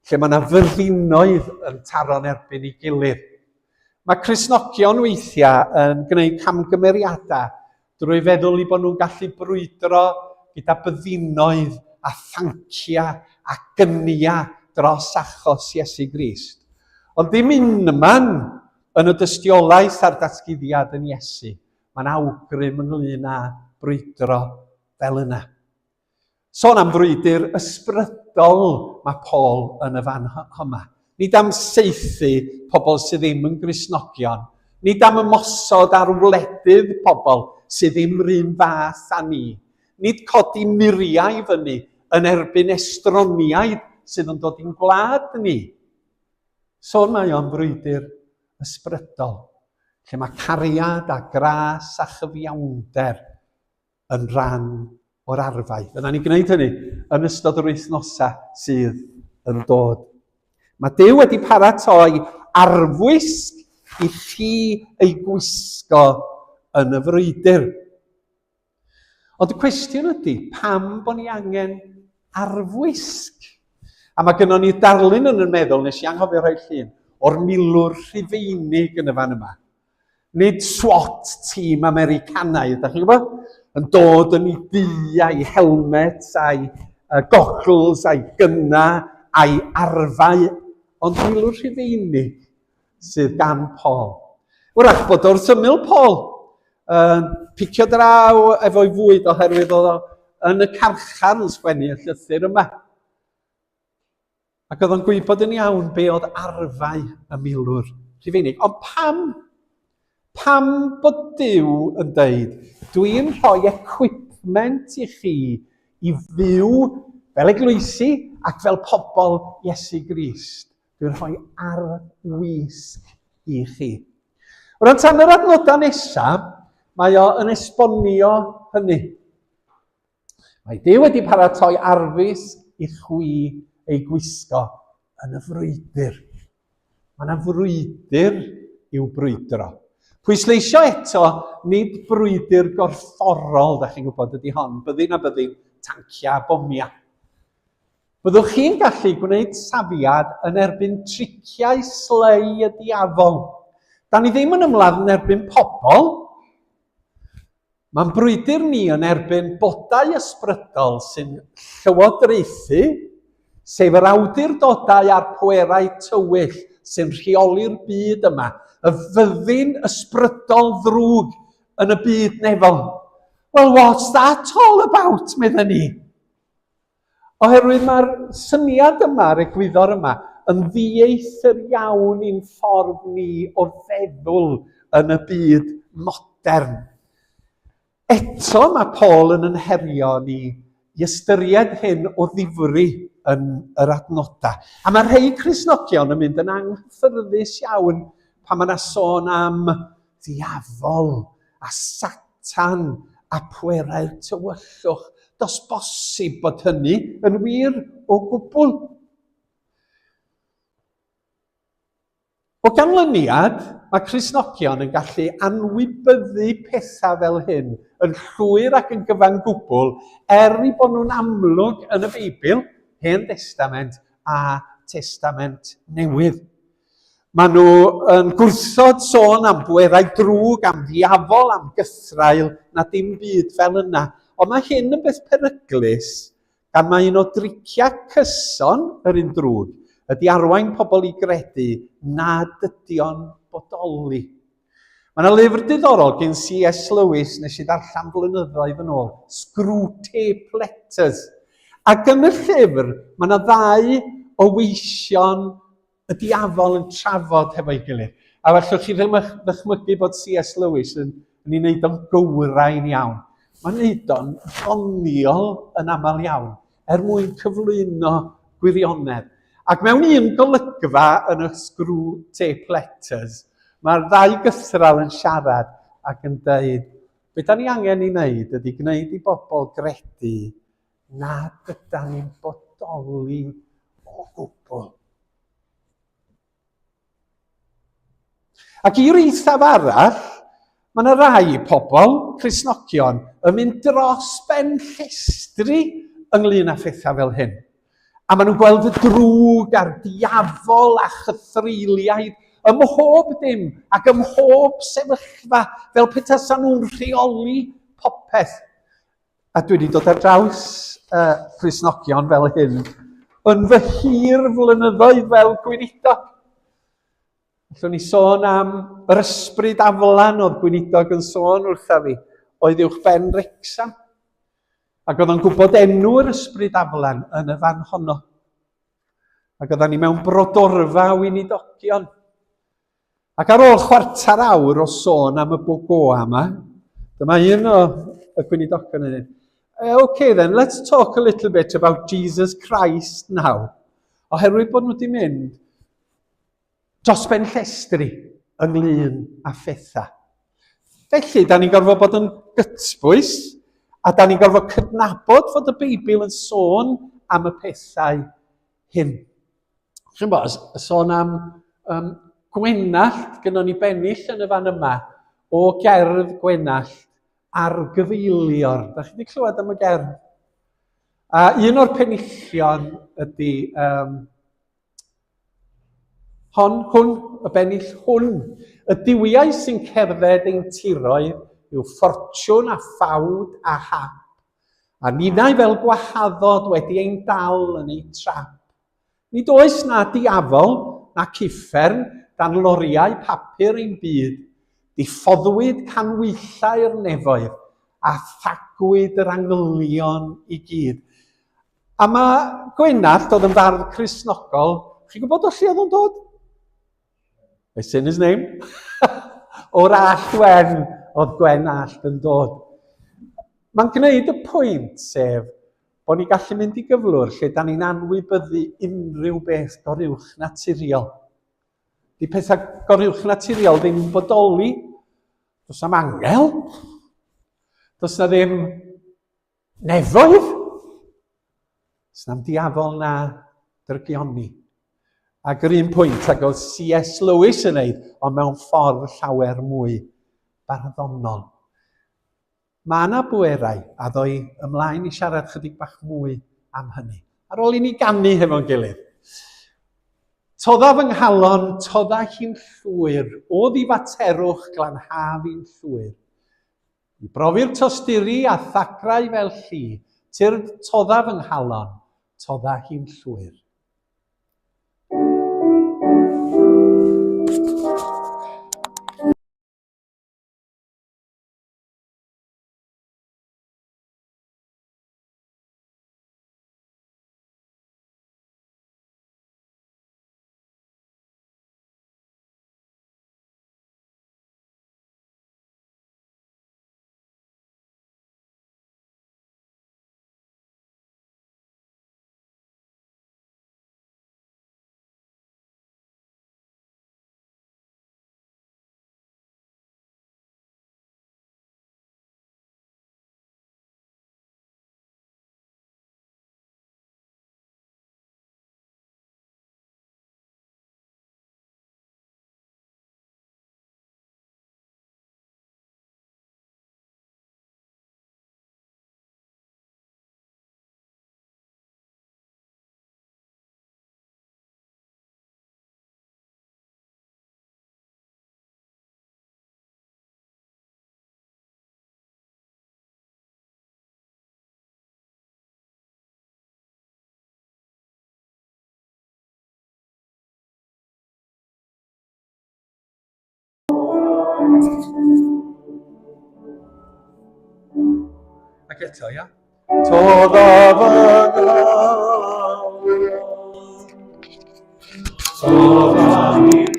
[SPEAKER 1] lle mae yna fyrdinoedd yn taro'n erbyn ei gilydd. Mae Cristnogion weithiau yn gwneud camgymeriadau drwy feddwl i bod nhw'n gallu brwydro gyda byddinoedd a thancia a gynnia dros achos Iesu Grist. Ond dim unman yn y dystiolaeth a'r datguddiad yn Iesu. Mae'n awgrym ynglyn â brwydro fel yna. Sôn am frwydr ysbrydol mae Paul yn y fan yma. Nid am saethu pobl sydd ddim yn Gristnogion. Nid am ymosod ar wledydd pobl sydd ddim rhan fath â ni. Nid codi muriau fyny yn erbyn estroniaid sydd yn dod i'n gwlad ni. Sôn mae o'n frwydr ysbrydol, lle mae cariad a gras a chyfiawnder yn rhan o'r arfau. Fydda ni gwneud hynny yn ystod yr wythnosau sydd yn dod. Mae Duw wedi paratoi arfwisg i chi ei gwisgo yn y frwydr. Ond y cwestiwn ydy, pam bod ni angen arfwisg? A mae gennym ni darlun yn y meddwl, nes i anghofio rhoi llun, o'r milwr Rhufeinig yn y fan yma. Nid SWAT tîm Americanaidd, da chi'n gwybod? Yn dod yn ei dŷ a'i helmet, a'i goggles, a'i gyna, a'i arfau. Ond milwr Rhufeinig sydd gan Paul. Wrach bod wrth ymyl Paul picio draw efo'i fwyd oherwydd oedd o yn y carchar yn sgwennu y llythyr yma. Ac oedd o'n gwybod yn iawn be oedd arfau y milwr Rhufeinig. Ond pam bod Duw yn dweud, dwi'n rhoi equipment i chi i fyw fel eglwysi ac fel pobl Iesu Grist. Dwi'n rhoi arfwisg i chi. Wrth tan yr adnodau nesaf, mae o yn esbonio hynny. Mae Duw wedi paratoi arfwisg i chwi ei gwisgo yn y frwydr. Mae yna frwydr i'w brwydro. Pwysleisio eto, nid brwydr gorfforol, da chi'n gwybod ydy hon, byddin a byddin tancia a bomia. Byddwch chi'n gallu gwneud safiad yn erbyn triciau slei y diafol. Da ni ddim yn ymladd yn erbyn pobl. Mae'n brwydr ni yn erbyn bodau ysbrydol sy'n llywodraethu, sef yr awdurdodau a'r pwerau tywyll sy'n rheoli'r byd yma. Y fyddin ysbrydol ddrwg yn y byd nefol. Well, what's that all about, medden ni? Oherwydd mae'r syniad yma, yr egwyddor yma, yn ddieithr iawn i'n ffordd ni o feddwl yn y byd modern. Eto mae Paul yn herio ni i ystyried hyn o ddifri yn yr adnodau. A mae rhai Cristnogion yn mynd yn anghyffyrddus iawn pan mae yna sôn am ddiafol a Satan a pwerau'r tywyllwch. Does bosib bod hynny yn wir o gwbl. O ganlyniad, mae Cristnogion yn gallu anwybyddu pethau fel hyn yn llwyr ac yn gyfan gwbl eu bod nhw'n amlwg yn y Beibl, Hen Testament a Testament Newydd. Maen nhw yn gwrthod sôn am bwerau drwg, am ddiafol, am gythrael, na dim byd fel yna. Ond mae hyn yn beth peryglus, gan mae un o driciau cyson yr un drwg, ydy arwain pobl i gredu nad ydio'n bodoli. Mae yna lyfr diddorol gen C.S. Lewis nes i ddarllen blynyddoedd yn ôl, Screwtape Letters. Ac yn y llyfr, mae yna ddau o weision y diafol yn trafod hefo'i gilydd. A fallwch chi ddim ddychmygu bod C.S. Lewis yn ei wneud o'n gywrain iawn. Mae'n wneud o'n ddoniol yn aml iawn, mwyn cyflwyno gwirionedd. Ac mewn un golygfa yn y Screwtape Letters, mae'r ddau gythral yn siarad ac yn dweud, be da ni angen i wneud ydy gwneud i bobl gredu nad ydyn ni'n bodoli o gwbl. Ac i'r eithaf arall, mae yna rai pobl, Cristnogion, yn mynd dros ben llestri ynglyn â phethau fel hyn. A maen nhw'n gweld y drwg a'r diafol a chythreiliaid ym mhob dim ac ym mhob sefyllfa fel petasan nhw'n rheoli popeth. A dwi wedi dod ar draws Cristnogion fel hyn yn fy hir flynyddoedd fel gweinidog. Allwn ni sôn am yr ysbryd aflan oedd gweinidog yn sôn wrtha fi, oedd uwch ben Wrecsam. Ac oedd o'n gwybod enw'r ysbryd aflan yn y fan honno. Ac oedden ni mewn brodorfa weinidogion. Ac ar ôl chwarter awr o sôn am y bogoa yma, dyma un o y gweinidogion yn dweud, okay then, let's talk a little bit about Jesus Christ now. Oherwydd bod nhw wedi mynd dros ben llestri ynglyn â phetha. Felly, da ni'n gorfod bod yn gytbwys, a da ni'n gorfod cydnabod fod y Beibl yn sôn am y pethau hyn. Chi'n bod, sôn am gwenallt, gynnon ni bennill yn y fan yma, o gerdd gwenallt argyfeilior. Da chi wedi clywed am y gerdd? A un o'r pennillion ydy y bennill hwn. Y diwiau sy'n cerdded ein tiroedd yw ffortiwn a ffawd a hap. A ninnau fel gwahaddod wedi ein dal yn ei trap. Nid oes na diafol na cyffern dan loriau papur ein byd. Diffoddwyd canwyllau'r nefoedd a thagwyd yr angylion i gyd. A mae Gwenallt oedd yn fardd Cristnogol, chi'n gwybod o lle oedd o'n dod? It's in his name. O'r allwen oedd Gwenallt yn dod. Mae'n gwneud y pwynt sef bod ni'n gallu mynd i gyflwr lle da ni'n anwybyddu unrhyw beth goruwch naturiol. Di pethau goruwch naturiol ddim yn bodoli. Does na'm angel. Does na ddim nefoedd. Does na'm diafol na dyrgioni. Ac yr un pwynt ac oedd C.S. Lewis yn neud, ond mewn ffordd llawer mwy barddonol. Mae yna bwerau, a ddoi ymlaen i siarad chydig bach mwy am hynny. Ar ôl i ni ganu hefo'n gilydd. Todda fy nghalon, todda hi'n llwyr, o ddifaterwch glanhaf i'n llwyr. I brofi'r tosturi a thacrau fel lli, tyrd todda fy nghalon, todda hi'n llwyr. Ac eto, ia? Todda fy nghalon, todda hi'n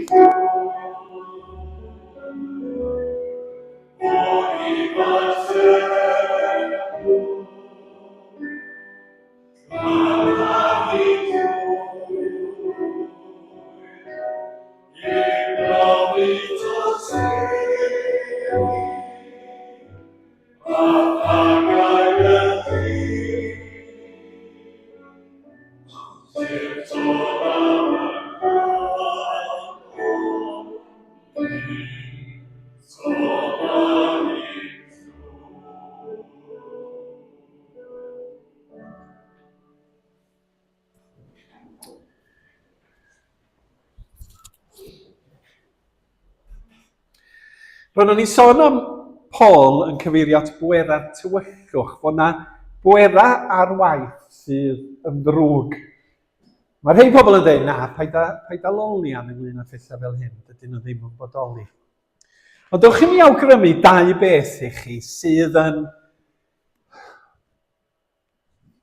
[SPEAKER 1] Rwy'n ni sôn am Paul yn cyfeirio at bwera'r tywyllwch, bod yna bwera ar waith sydd yn ddrwg. Mae rhai pobl yn dweud, na, paid â loli am ynglyn â phethau fel hyn, dydyn nhw ddim yn bodoli. Ond dewch i mi awgrymu dau beth i chi sydd yn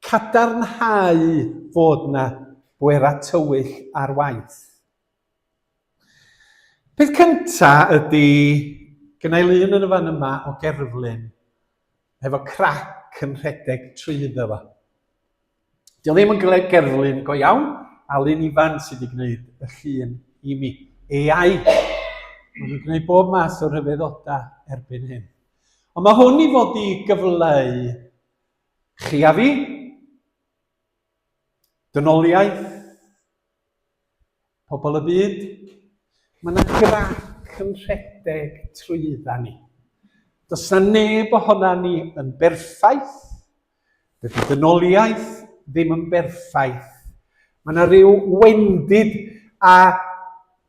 [SPEAKER 1] cadarnhau fod na bwera tywyll ar waith. Peth cyntaf ydy, gynnau lun yn y fan yma o gerflun, efo crac yn rhedeg trwyddo fo. Dio ddim yn gerflun go iawn, Alun Ifan sydd wedi gwneud y llun i mi. AI. Mae nhw'n gwneud bob math o rhyfeddodau erbyn hyn. Ond mae hwn i fod i gyfleu chi a fi, dynoliaeth, pobl y byd. Mae yna grac yn rhedeg trwydda ni. Does na neb ohona ni yn berffaith. Dydy dynoliaeth ddim yn berffaith. Mae yna ryw wendid a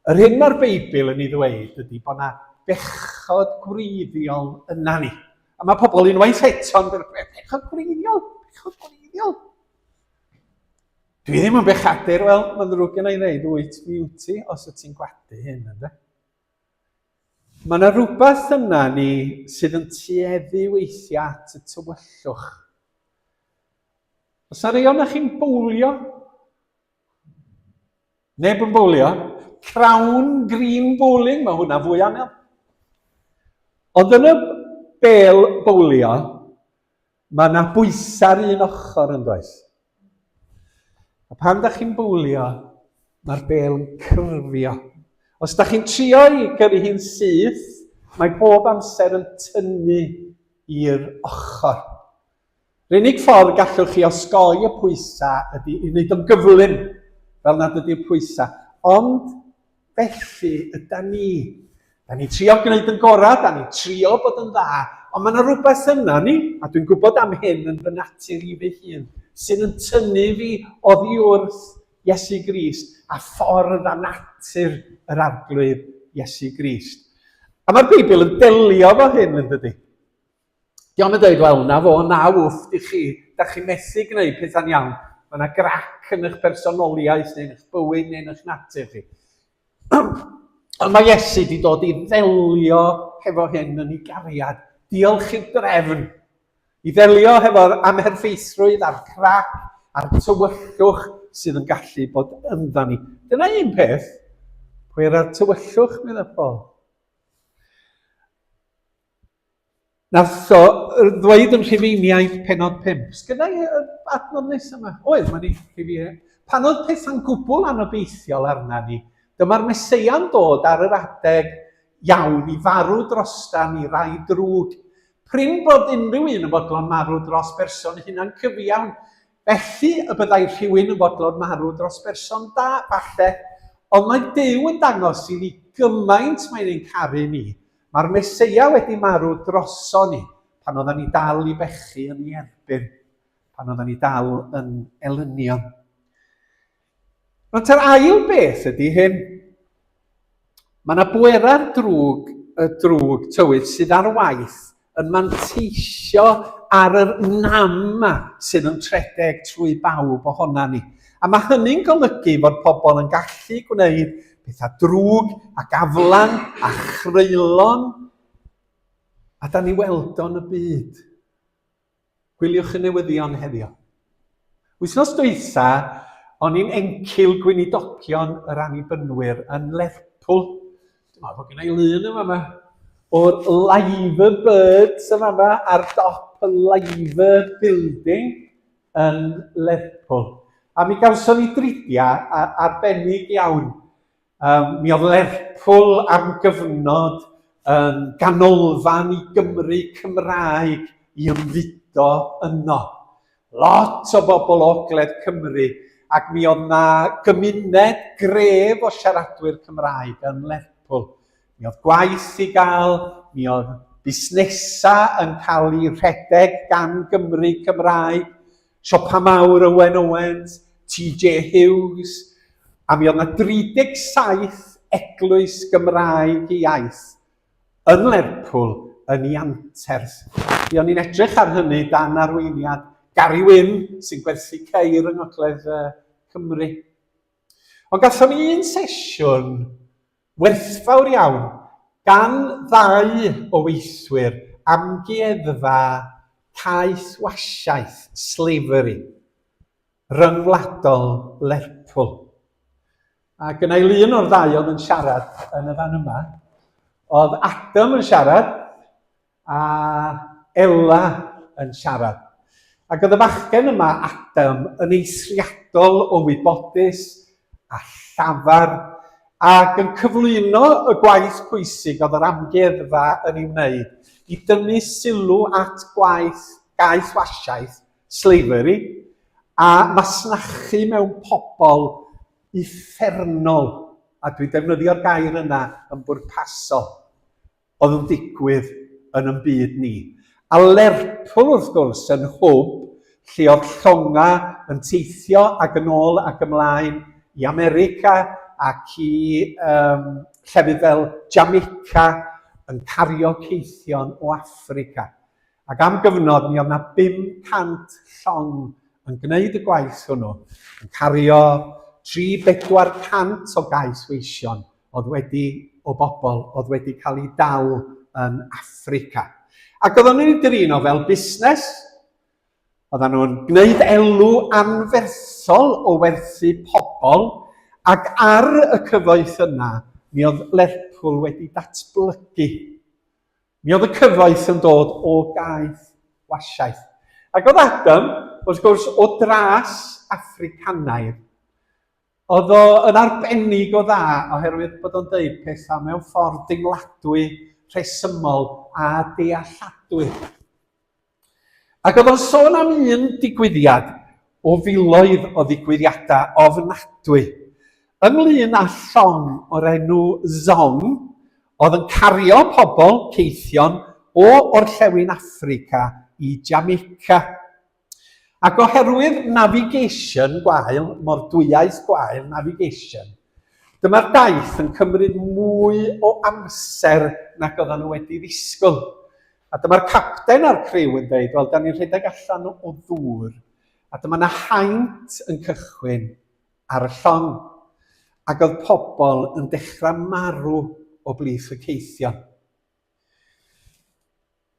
[SPEAKER 1] yr hyn mae'r Beibl yn ei ddweud ydy bod yna bechod gwreiddiol yna ni. A mae pobl unwaith eto'n bechod gwreiddiol, bechod gwreiddiol. Dwi ddim yn bechadur, wel, mae'n ddrwg yn ei ddeud wyt beauty os y ti'n gwadu hyn, ynddo. Mae yna rhywbeth yna ni sydd yn tueddu weithiau at y tywyllwch. Os na rei o'na chi'n bowlio? Neb yn bowlio? Crown green bowling, mae hwnna fwy anel. Ond yn y bêl bowlio, mae yna bwysau'r un ochr yn does. A pan da chi'n bowlio, mae'r bêl yn cyrfio. Os da chi'n trio i gyrru hi'n syth, mae pob amser yn tynnu i'r ochr. Yr unig ffordd gallwch chi osgoi y pwysau ydy i wneud yn gyflym, fel nad ydy'r pwysau. Ond felly yda ni. Da ni trio gwneud yn gorau, da ni trio bod yn dda, ond mae yna rhywbeth yna ni, a dwi'n gwybod am hyn yn fy natur i fy hun, sydd yn tynnu fi oddi wrth Iesu Grist a ffordd a natur yr arglwydd Iesu Grist. A mae'r Beibl yn delio fo hyn yn dydy. Diolch yn dweud, wel, na fo, na wfft i chi, da chi methu gwneud pethau'n iawn. Mae yna grac yn eich personoliaeth neu'n eich bywyd neu'n eich natur chi. Ond mae Iesu wedi dod i ddelio hefo hyn yn ei gariad. Diolch i'r drefn. I ddelio hefo'r amherffeithrwydd a'r crac a'r tywyllwch sydd yn gallu bod ynda ni. Dyna un peth. Pwy ar tywyllwch, meddwl Paul? Nath o ddweud yn Rhufeiniaid penod 5. Sgynnau adnodd nes yma? Oedd, mae'n ei Rhufeiniaid. Pan oedd pethau'n gwbl anobeithiol arna ni, dyma'r Meseia'n dod ar yr adeg iawn i farw drostan i rai drwg. Pryn bod unrhyw un yn bodlon marw dros berson hunan cyfiawn, felly y byddai rhywun yn bodlon marw dros berson da, falle. Ond mae Duw yn dangos i ni gymaint mae'n ein caru ni. Mae'r Meseia wedi marw droson ni pan oedden ni dal i bechu yn ei erbyn, pan oedden ni dal yn elynion. Ond yr ail beth ydy hyn. Mae yna bwera'r drwg tywydd sydd ar waith yn manteisio ar yr nam sydd yn tredeg trwy bawb ohona ni. A mae hynny'n golygu fod pobl yn gallu gwneud pethau drwg ac aflan a chreulon. A da ni weld o'n y byd. Gwyliwch y newyddion heddiw. Wythnos dwytha, o'n i'n encil gweinidocion yr annibynwyr yn Lerpwl. Dwi'n meddwl bod gennau lun yma o'r Liver Birds yma ar dop y Liver Building yn Lerpwl. A mi gawson ni dridiau arbennig iawn. Mi oedd Lerpwl am gyfnod ganolfan i Gymru Cymraeg i ymfudo yno. Lot o bobl o Ogledd Cymru, ac mi oedd na gymuned gref o siaradwyr Cymraeg yn Lerpwl. Mi oedd gwaith i gael, mi oedd busnesau yn cael ei rhedeg gan Gymru Cymraeg, siopa mawr Owen Owens, TJ Hughes, a mi oedd na 37 eglwys Gymraeg i iaith yn Lerpwl yn Ianterth. Mi o'n i'n edrych ar hynny dan arweiniad Gary Wyn sy'n gwerthu ceir yng Ngogledd Cymru. Ond gathon ni un sesiwn werthfawr iawn gan 2 o weithwyr amgueddfa caeth wasiaeth, slavery. ryngwladol Lerpwl. A gyda i lun o'r ddau oedd yn siarad yn y fan yma. Oedd Adam yn siarad a Ella yn siarad. Ac oedd y fachgen yma, Adam, yn eithriadol o wybodus a llafar ac yn cyflwyno y gwaith pwysig oedd yr amgueddfa yn ei wneud i dynnu sylw at gaeth wasiaeth, slavery, a masnachu mewn pobl uffernol, a dwi'n defnyddio'r gair yna yn bwrpasol, oedd yn digwydd yn yn byd ni. A Lerpwl, wrth gwrs, yn hwb lle oedd llonga yn teithio ac yn ôl ac ymlaen i America ac i llefydd fel Jamaica yn cario ceithion o Affrica. Ac am gyfnod, mi oedd yna 500 llong yn gwneud y gwaith hwnnw, yn cario 300-400 o gais weision o bobl oedd wedi cael ei dal yn Affrica. Ac oedden nhw'n drino fel busnes, oedden nhw'n gwneud elw anferthol o werthu pobl, ac ar y cyfoeth yna, mi oedd Lerpwl wedi datblygu. Mi oedd y cyfoeth yn dod o gaeth wasiaeth. Ac oedd Adam, wrth gwrs, o dras Africanaidd, oedd o yn arbennig o dda oherwydd bod o'n deud pethau mewn ffordd dingladwy, rhesymol a dealladwy. Ac oedd o'n sôn am un digwyddiad o filoedd o ddigwyddiadau ofnadwy. Ynglŷn â llong o'r enw Zong, oedd yn cario pobl, ceithion, o orllewin Affrica i Jamaica. Ac oherwydd navigation gwael, mordwyais gwael, navigation, dyma'r daith yn cymryd mwy o amser nag oedden nhw wedi ddisgwyl. A dyma'r capten a'r criw yn dweud, wel, da ni'n rhedeg allan o ddŵr, a dyma yna haint yn cychwyn ar y llong. Ac oedd pobl yn dechrau marw o blith y ceithion.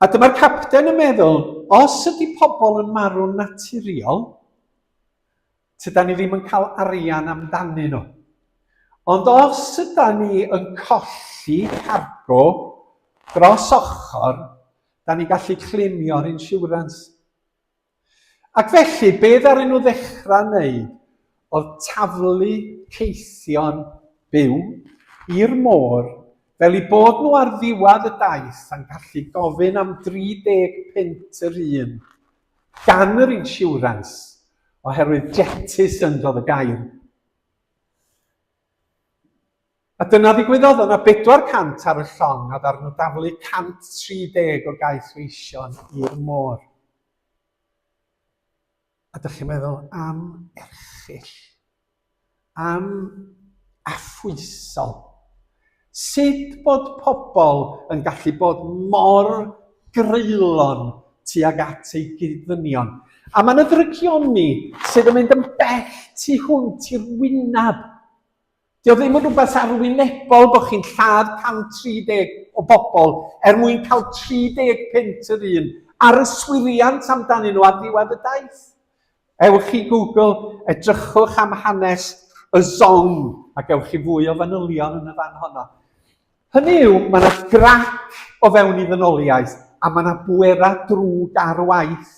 [SPEAKER 1] A dyma'r capten yn meddwl, os ydy pobl yn marw'n naturiol, tyda ni ddim yn cael arian amdanyn nhw. Ond os yda ni yn colli cargo dros ochr, da ni gallu climio'r insurance. Ac felly, be ddaru nhw ddechrau wneud oedd taflu ceithion byw i'r môr, fel i bod nhw ar ddiwedd y daith yn gallu gofyn am 30 pence yr un gan yr insurance, oherwydd jettison oedd y gair. A dyna ddigwyddodd, yna 400 ar y llong, a ddar nhw daflu 130 o gaeth weision i'r môr. A dych chi'n meddwl am erchyll, am affwysol. Sut bod pobl yn gallu bod mor greulon tuag at ei gyddynion? A mae yna drygioni sydd yn mynd yn bell tu hwnt i'r wyneb. Dio ddim yn rhywbeth arwynebol bod chi'n lladd 130 o bobl mwyn cael 30 pence yr un ar yswiriant amdanyn nhw ar ddiwedd y daith. Ewch i Google, edrychwch am hanes y Zong, ac ewch i fwy o fanylion yn y fan honno. Hynny yw, mae yna grac o fewn I ddynoliaeth, a mae yna bwera drwg ar waith.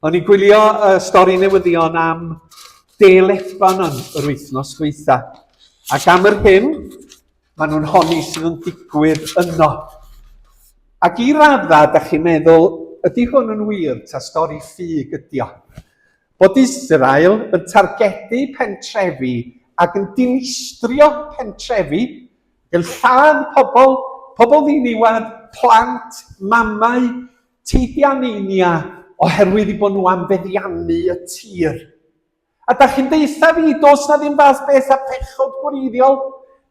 [SPEAKER 1] O'n i'n gwylio stori newyddion am De Lebanon yr wythnos dwytha. Ac am yr hyn, maen nhw'n honni sydd yn digwydd yno. Ac I radda, da chi'n meddwl, ydy hwn yn wir, ta stori ffug ydi o. Bod Israel yn targedu pentrefi ac yn dinistrio pentrefi, yn lladd pobl ddiniwad, plant, mamau, teidianinia, oherwydd I bod nhw am feddiannu y tir. A da chi'n deitha fi, dos na ddim fath beth a pechod gwreiddiol.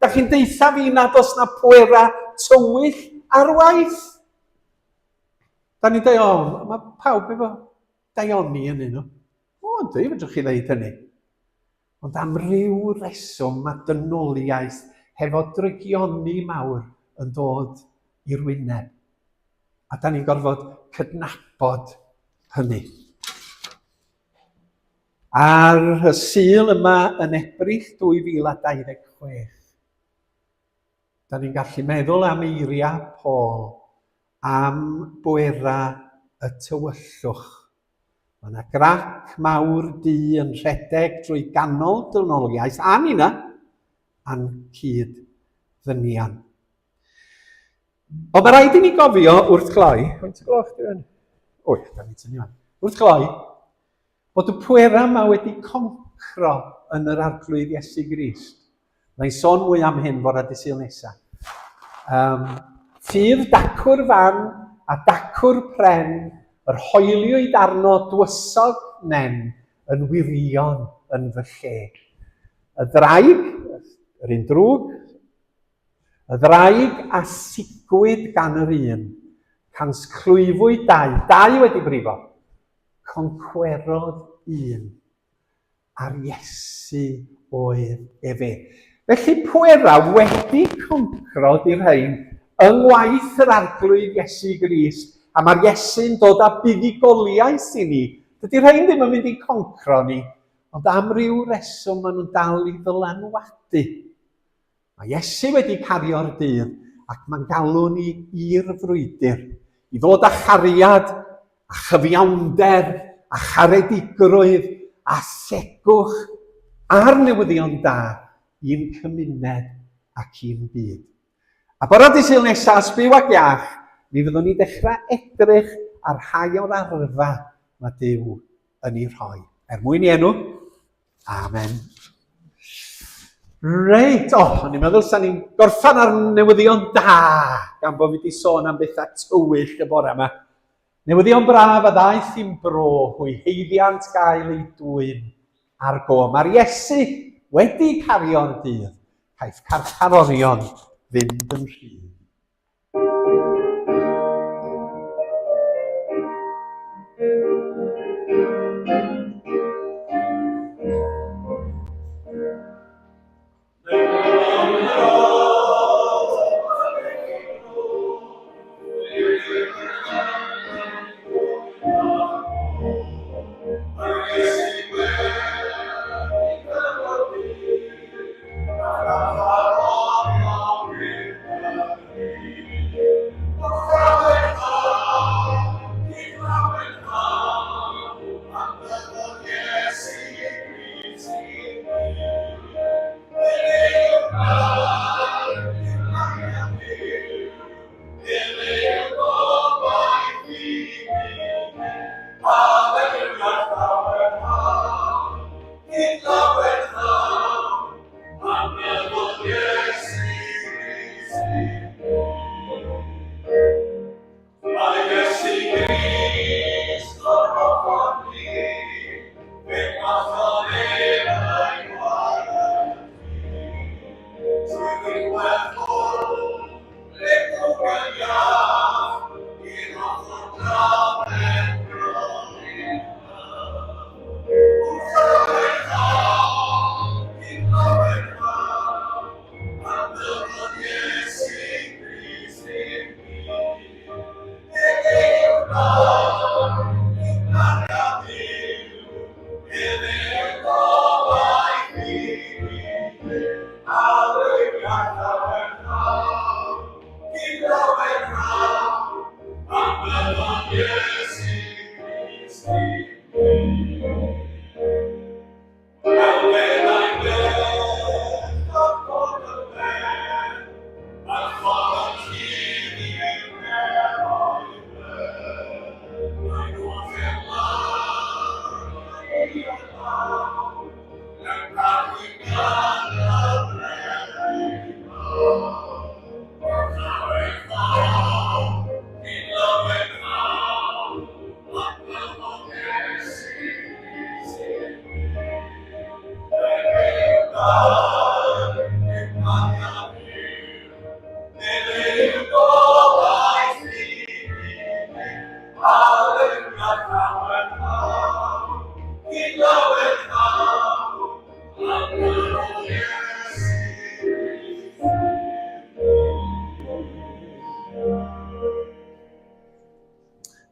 [SPEAKER 1] Da chi'n deitha fi na dos na pwera tywyll ar waith. Da ni'n dweud, mae pawb efo daioni yn nhw. O, ynddi, fedrwch chi ddeud hynny. Ond am ryw reswm mae dynoliaeth hefo drygioni mawr yn dod i'r wyneb. A da ni'n gorfod cydnabod hynny. Ar y Sul yma yn Ebrill 2026, da ni'n gallu meddwl am eiriau Paul am bwera y tywyllwch. Mae yna grac mawr du yn rhedeg drwy ganol dynoliaeth, a nina, a'n cyd ddynion. Ond mae rhaid i ni gofio wrth gloi, wrth gloi, bod y pwera yma wedi concro yn yr arglwydd Iesu Grist. Mae'n sôn mwy am hyn bore dydd Sul nesaf. Ffydd dacwr fan a dacwr pren, yr hoeliwyd arno dwysog nen yn wirion yn fy lle. Y ddraig, yr un drwg, y ddraig a sigwyd gan yr un, cans clwyfwyd dau wedi brifo, concwerodd un, a'r Iesu oedd efe. Felly pwera wedi concro di'r rhain yng ngwaith yr arglwydd Iesu Grist, a mae'r Iesu'n dod â buddugoliaeth i ni. Dydy'r rhain ddim yn mynd i concro ni, ond am ryw reswm maen nhw'n dal i ddylanwadu. Mae Iesu wedi cario'r dydd ac mae'n galw ni i'r frwydr, i fod â chariad, a chyfiawnder, a charedigrwydd, a segwch a'r newyddion da i'n cymuned ac i'n byd. A bore dydd Sul nesaf, sbyw ag iach, mi fyddwn ni dechrau edrych ar rhai o'r arfa mae Duw yn ei rhoi. Mwyn i enw. Amen. Reit, o'n i'n meddwl sa'n ni'n gorffan ar newyddion da, gan bod fi wedi sôn am bethau tywyll y bore yma. Newyddion braf a ddaeth i'n bro, hwy heiddiant gael ei dwyn ar go. Mae'r Iesu wedi cario'r dydd, caiff carcharorion fynd yn rhydd.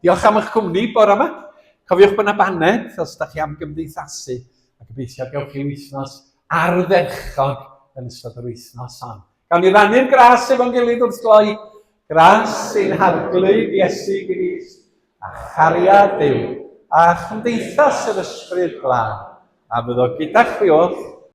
[SPEAKER 1] Diolch am eich cwmni bore yma. Cofiwch bod yna baned os ydych chi am gymdeithasu, a gobeithio gewch chi wythnos ardderchog yn ystod yr wythnos hon. Gawn ni rannu'r gras efo'n gilydd wrth gloi. Gras sy'n harglwydd Iesu Grist, a chariad Duw, a chymdeithas yr ysbryd glân, a fydd o gyda chwi wrth